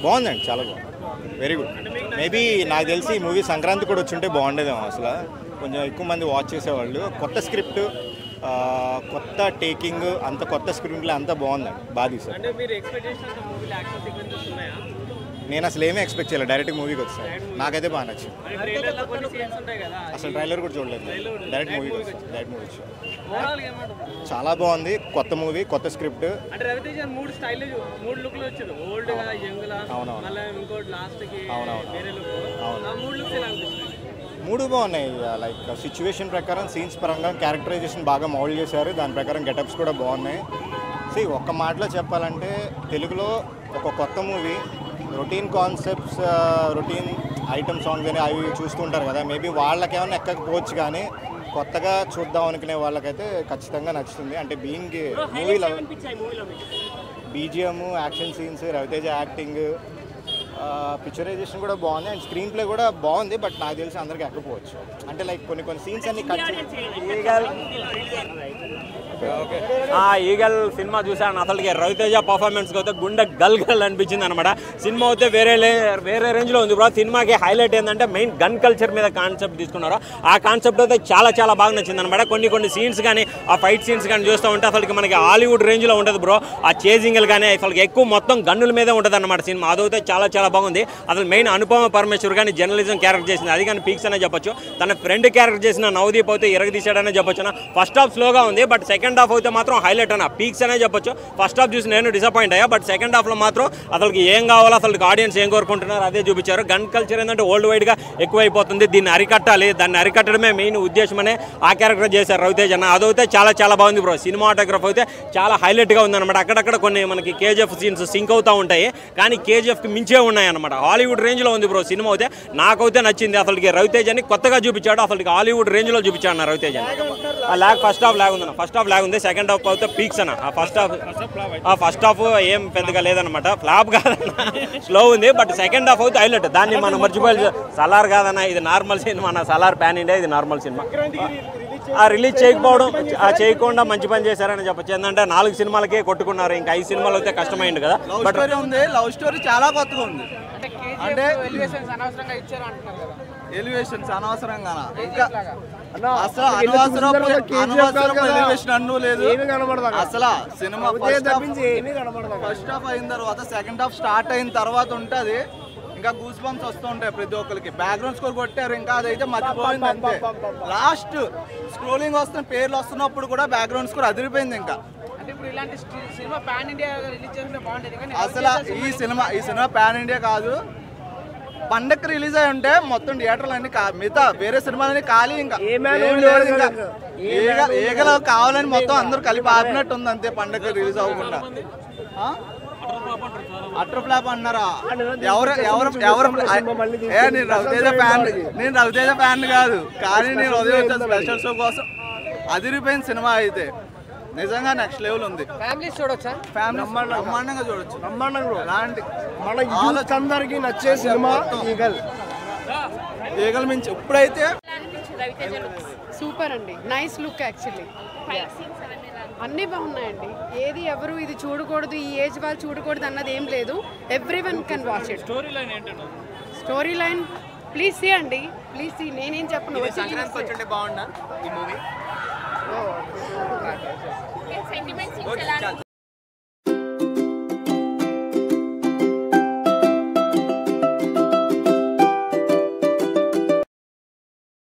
బాగుందండి, చాలా బాగుంది, వెరీ గుడ్. మేబీ నాకు తెలిసి ఈ మూవీ సంక్రాంతి కూడా వచ్చి ఉంటే బాగుండేదేమో. అసలు కొంచెం ఎక్కువ మంది వాచ్ చేసేవాళ్ళు. కొత్త స్క్రిప్ట్, కొత్త టేకింగ్, అంత కొత్త స్క్రీన్లో అంతా బాగుందండి, బాగా తీశారు. నేను అసలు ఏమీ ఎక్స్పెక్ట్ చేయలేదు, డైరెక్ట్ మూవీకి వచ్చాను. నాకైతే బాగా నచ్చింది. అసలు ట్రైలర్ కూడా చూడలేదు, డైరెక్ట్ మూవీకి వచ్చాను. చాలా బాగుంది, కొత్త మూవీ, కొత్త స్క్రిప్ట్. మూడు బాగున్నాయి. లైక్ సిచ్యువేషన్ ప్రకారం, సీన్స్ పరంగా, క్యారెక్టరైజేషన్ బాగా మౌల్డ్ చేశారు. దాని ప్రకారం గెటప్స్ కూడా బాగున్నాయి. ఒక్క మాటలో చెప్పాలంటే తెలుగులో ఒక కొత్త movie, routine concepts, routine item songs అని అవి చూస్తుంటారు కదా, మేబీ వాళ్ళకేమైనా ఎక్కకపోవచ్చు, కానీ కొత్తగా చూద్దాం అనుకునే వాళ్ళకైతే ఖచ్చితంగా నచ్చుతుంది. అంటే బీయింగ్ మూవీలో BGM, action scenes, Raviteja acting, picturization కూడా బాగుంది. అండ్ స్క్రీన్ ప్లే కూడా బాగుంది. బట్ నాకు తెలిసి అందరికీ ఎక్కకపోవచ్చు. అంటే లైక్ కొన్ని సీన్స్ అన్ని ఈగల్ సినిమా చూసాను. అసలుకి రవితేజ పర్ఫార్మెన్స్కి అయితే గుండె గల్ గల్ అనిపించింది అనమాట. సినిమా అయితే వేరే రేంజ్లో ఉంది బ్రో. సినిమాకి హైలైట్ ఏంటంటే మెయిన్ గన్ కల్చర్ మీద కాన్సెప్ట్ తీసుకున్నారు. ఆ కాన్సెప్ట్ అయితే చాలా బాగా నచ్చింది అనమాట. కొన్ని సీన్స్ కానీ, ఆ ఫైట్ సీన్స్ కానీ చూస్తూ ఉంటే అసలుకి మనకి హాలీవుడ్ రేంజ్లో ఉంటుంది బ్రో. ఆ చేజింగ్లు కానీ అసలు ఎక్కువ మొత్తం గన్నుల మీదే ఉంటుంది అనమాట సినిమా. అదైతే చాలా బాగుంది. అసలు మెయిన్ అనుపమ పరమేశ్వర్ కానీ జర్నలిజం క్యారెక్టర్ చేసింది, అది కానీ పీక్స్ అనే చెప్పొచ్చు. తన ఫ్రెండ్ క్యారెక్టర్ చేసిన నవదీప్ అయితే ఎరగదీశాడనే చెప్పొచ్చు. ఫస్ట్ హాఫ్ స్లోగా ఉంది, బట్ సెకండ్ హాఫ్ అయితే మాత్రం హైలైట్ అన్న, పీక్స్ అనే చెప్పొచ్చు. ఫస్ట్ హాఫ్ చూసి నేను డిసప్పాయింట్ అయ్యా, బట్ సెకండ్ హాఫ్లో మాత్రం అసలుకి ఏం కావాలో, అసలు ఆడియన్స్ ఏం కోరుకుంటున్నారు అదే చూపించారు. గన్ కల్చర్ ఏంటంటే వరల్డ్ వైడ్గా ఎక్కువైపోతుంది, దీన్ని అరికట్టాలి, దాన్ని అరికట్టడమే మెయిన్ ఉద్దేశమనే ఆ క్యారెక్టర్ చేశారు రవితేజ అన్న. అదైతే చాలా బాగుంది బ్రో. సినిమాటోగ్రఫీ అయితే చాలా హైలైట్గా ఉందన్నమాట. అక్కడక్కడ కొన్ని మనకి కేజీఎఫ్ సీన్స్ సింక్ అవుతూ ఉంటాయి, కానీ కేజీఎఫ్కి మించే ఉన్నాయన్నమాట. హాలీవుడ్ రేంజ్లో ఉంది బ్రో సినిమా అయితే. నాకైతే నచ్చింది. అసలుకి రవితేజని కొత్తగా చూపించాడు, అసలుకి హాలీవుడ్ రేంజ్లో చూపించాడు అన్న రవితేజ. ఫస్ట్ హాఫ్ లాగ్ ఉంది, సెకండ్ హాఫ్ అయితే పీక్స్ అన్న. ఫస్ట్ హాఫ్ ఏం పెద్దగా లేదనమాట, ఫ్లాప్ కాదన్న, స్లో ఉంది. బట్ సెకండ్ హాఫ్ అయితే హైలైట్. దాన్ని మనం మర్చిపోయి సలార్ కాదన్న, ఇది నార్మల్ సినిమా అన్న. సలార్ ప్యాన్ ఇండియా, ఇది నార్మల్ సినిమా. రిలీజ్ చేయకుండా మంచి పని చేశారని చెప్పచ్చు. ఏంటంటే 4 సినిమాలకే కొట్టుకున్నారు, ఇంకా 5 సినిమాలు అయితే కష్టమైంది కదా. బట్ లవ్ స్టోరీ చాలా కొత్తగా ఉంది. అంటే ఎలివేషన్స్ అనవసరంగా, ఇంకా అసలు అనవసరం ఎలివేషన్ అన్ను లేదు అసలు. సినిమా ఫస్ట్ హాఫ్ అయిన తర్వాత సెకండ్ హాఫ్ స్టార్ట్ అయిన తర్వాత ఉంటుంది, ఇంకా గూస్ బంప్స్ వస్తూ ఉంటాయి ప్రతి ఒక్కరికి. బ్యాక్గ్రౌండ్ స్కోర్ కొట్టారు, ఇంకా అదైతే మర్చిపోయింది అంతే. లాస్ట్ స్క్రోలింగ్ వస్తున్న పేర్లు వస్తున్నప్పుడు కూడా బ్యాక్గ్రౌండ్ స్కోర్ అదిరిపోయింది. ఇంకా అసలు ఈ సినిమా పాన్ ఇండియా కాదు, పండగకి రిలీజ్ అయి ఉంటే మొత్తం థియేటర్లు అన్ని మిగతా వేరే సినిమాలని ఖాళీ. ఇంకా ఏగలో కావాలని మొత్తం అందరూ కలిపి ఆపినట్టు ఉంది అంతే, పండగకి రిలీజ్ అవ్వకుండా. అటర్ ఫ్లాప్ అన్నారా? నేను రవితేజ ఫ్యాన్ కాదు, కానీ నేను ఉదయం వచ్చే స్పెషల్ షో కోసం అదిరిపోయిన సినిమా అయితే నిజంగా నెక్స్ట్ లెవెల్ ఉంది. బ్రహ్మాండంగా చూడొచ్చు. అందరికి నచ్చే సినిమా ఈగల్ మించి ఇప్పుడైతే సూపర్ అండి. Nice look. యాక్చువల్లీ అన్నీ బాగున్నాయండి. ఏది ఎవరు ఇది చూడకూడదు, ఈ ఏజ్ వాళ్ళు చూడకూడదు అన్నది ఏం లేదు. Everyone can watch it. Story line please see అండి, ప్లీజ్ సీ. నేనేం చెప్పను.